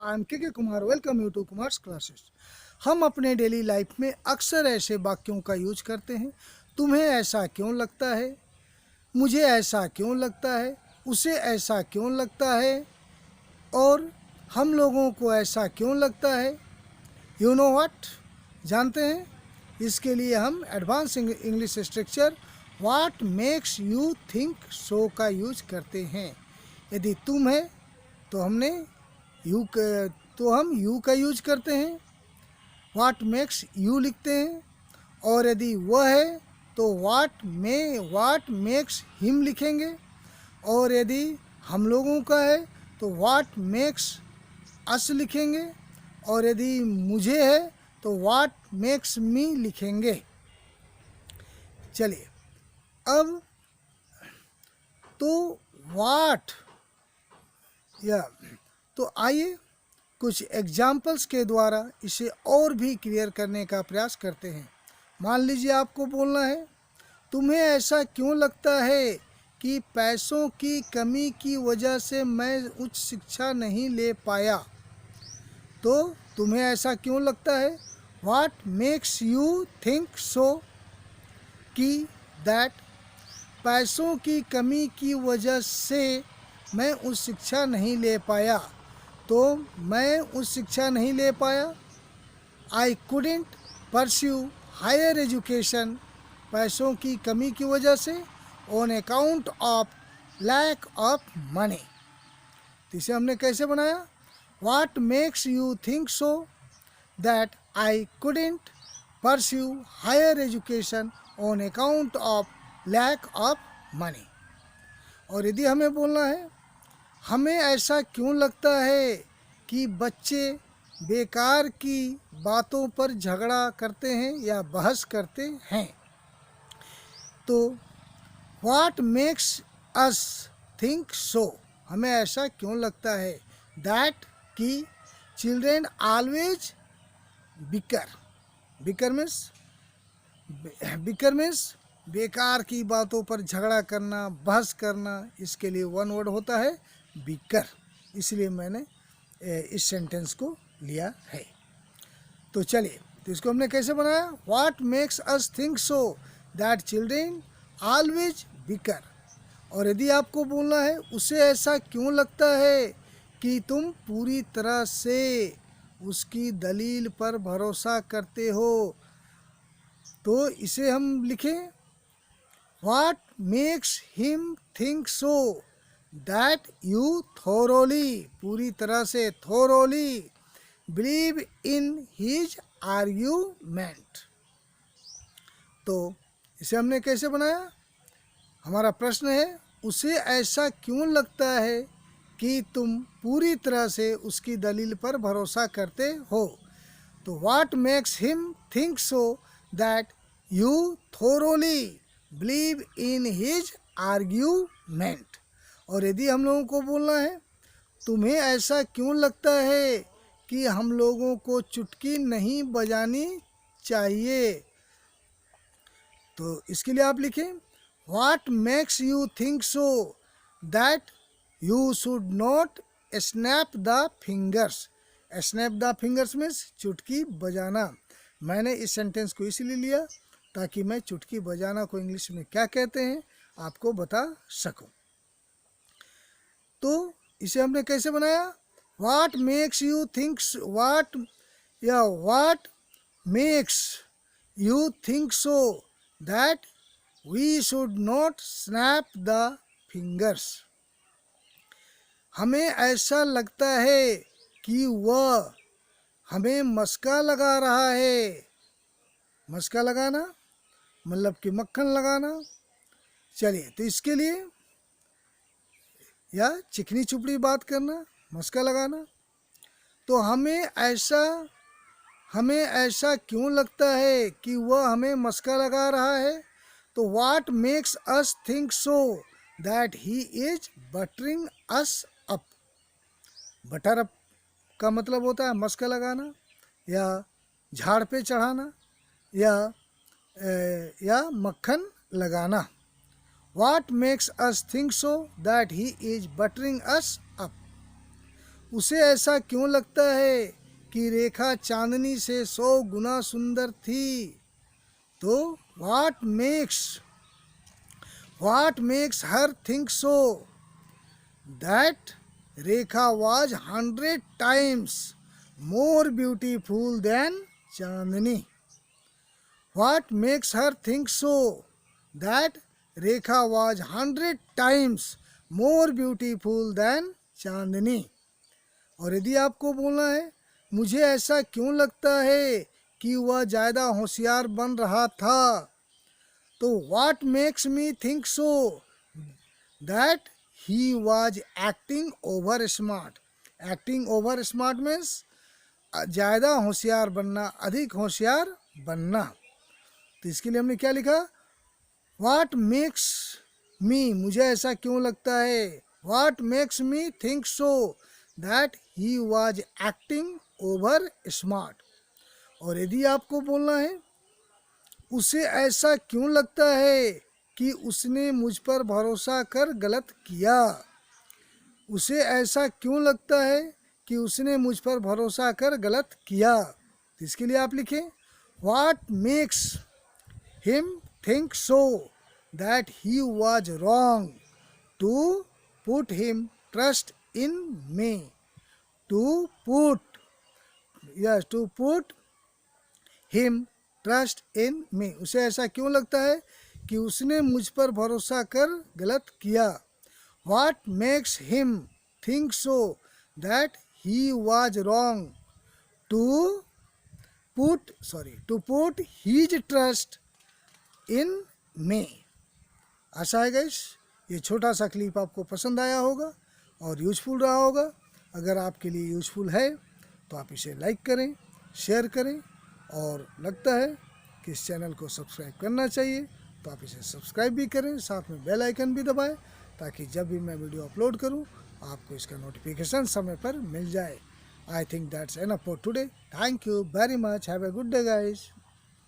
I am K Kumar. Welcome you to Kumar's classes. हम अपने daily life में अक्सर ऐसे वाक्यों का यूज करते हैं। तुम्हें ऐसा क्यों लगता है, मुझे ऐसा क्यों लगता है, उसे ऐसा क्यों लगता है और हम लोगों को ऐसा क्यों लगता है। यू नो व्हाट, जानते हैं? इसके लिए हम advance English structure what makes you think सो का यूज करते हैं। यदि तुम है तो हम यू का यूज करते हैं, व्हाट मेक्स यू लिखते हैं। और यदि वह है तो व्हाट मेक्स हिम लिखेंगे। और यदि हम लोगों का है तो व्हाट मेक्स अस लिखेंगे। और यदि मुझे है तो व्हाट मेक्स मी लिखेंगे। चलिए अब तो व्हाट या तो आइए कुछ एग्जाम्पल्स के द्वारा इसे और भी क्लियर करने का प्रयास करते हैं। मान लीजिए आपको बोलना है, तुम्हें ऐसा क्यों लगता है कि पैसों की कमी की वजह से मैं उच्च शिक्षा नहीं ले पाया। तो तुम्हें ऐसा क्यों लगता है, व्हाट मेक्स यू थिंक सो, कि दैट पैसों की कमी की वजह से मैं उच्च शिक्षा नहीं ले पाया। तो मैं उच्च शिक्षा नहीं ले पाया, I couldn't pursue higher education, पैसों की कमी की वजह से, on account of lack of money. तो इसे हमने कैसे बनाया, what makes you think so that I couldn't pursue higher education on account of lack of money. और यदि हमें बोलना है, हमें ऐसा क्यों लगता है कि बच्चे बेकार की बातों पर झगड़ा करते हैं या बहस करते हैं। तो what makes us think so, हमें ऐसा क्यों लगता है, दैट कि चिल्ड्रेन ऑलवेज बिकर मीन्स बेकार की बातों पर झगड़ा करना, बहस करना। इसके लिए वन वर्ड होता है बिकर, इसलिए मैंने इस सेंटेंस को लिया है। तो चलिए, तो इसको हमने कैसे बनाया, what makes us think so that children always beaker. और यदि आपको बोलना है, उसे ऐसा क्यों लगता है कि तुम पूरी तरह से उसकी दलील पर भरोसा करते हो। तो इसे हम लिखें, what makes him think so that you thoroughly, पूरी तरह से thoroughly believe in his argument. तो इसे हमने कैसे बनाया, हमारा प्रश्न है, उसे ऐसा क्यों लगता है कि तुम पूरी तरह से उसकी दलील पर भरोसा करते हो। तो what makes him think so that you thoroughly believe in his argument. और यदि हम लोगों को बोलना है, तुम्हें ऐसा क्यों लगता है कि हम लोगों को चुटकी नहीं बजानी चाहिए। तो इसके लिए आप लिखें, what makes you think so that you should not snap the fingers. Snap the fingers means चुटकी बजाना। मैंने इस सेंटेंस को इसलिए लिया ताकि मैं चुटकी बजाना को इंग्लिश में क्या कहते हैं आपको बता सकूं। तो इसे हमने कैसे बनाया, what makes you think, what makes you think so that we should not snap the fingers. हमें ऐसा लगता है कि वह हमें मस्का लगा रहा है। मस्का लगाना मतलब कि मक्खन लगाना। चलिए, तो इसके लिए या चिकनी चुपड़ी बात करना, मस्का लगाना। तो हमें ऐसा क्यों लगता है कि वह हमें मस्का लगा रहा है। तो what makes us think so that he is buttering us up. Butter up का मतलब होता है मस्का लगाना या झाड़ पे चढ़ाना या मक्खन लगाना। What makes us think so that he is buttering us up? उसे ऐसा क्यों लगता है कि रेखा चांदनी से 100 गुना सुंदर थी। तो what makes her think so that Rekha was 100 times more beautiful than Chandni? What makes her think so that Rekha was 100 times more beautiful than Chandni? और यदि आपको बोलना है मुझे ऐसा क्यों लगता है कि वह ज़्यादा होशियार बन रहा था, तो what makes me think so that he was acting over smart. Acting over smart means ज़्यादा होशियार बनना, अधिक होशियार बनना। तो इसके लिए हमने क्या लिखा, व्हाट मेक्स मी, मुझे ऐसा क्यों लगता है, what makes me think so that he was acting over smart. और यदि आपको बोलना है उसे ऐसा क्यों लगता है कि उसने मुझ पर भरोसा कर गलत किया, उसे ऐसा क्यों लगता है कि उसने मुझ पर भरोसा कर गलत किया। तो इसके लिए आप लिखें what makes him think so that he was wrong to put him trust in me. To put him trust in me, उसे ऐसा क्यों लगता है कि उसने मुझ पर भरोसा कर गलत किया। What makes him think so that he was wrong to put his trust in me. आशा है गाइस ये छोटा सा क्लिप आपको पसंद आया होगा और यूजफुल रहा होगा। अगर आपके लिए यूजफुल है तो आप इसे लाइक करें, शेयर करें, और लगता है कि इस चैनल को सब्सक्राइब करना चाहिए तो आप इसे सब्सक्राइब भी करें, साथ में बेल आइकन भी दबाएं ताकि जब भी मैं वीडियो अपलोड करूं आपको इसका नोटिफिकेशन समय पर मिल जाए। I think that's enough for today. Thank you very much. Have a good day guys.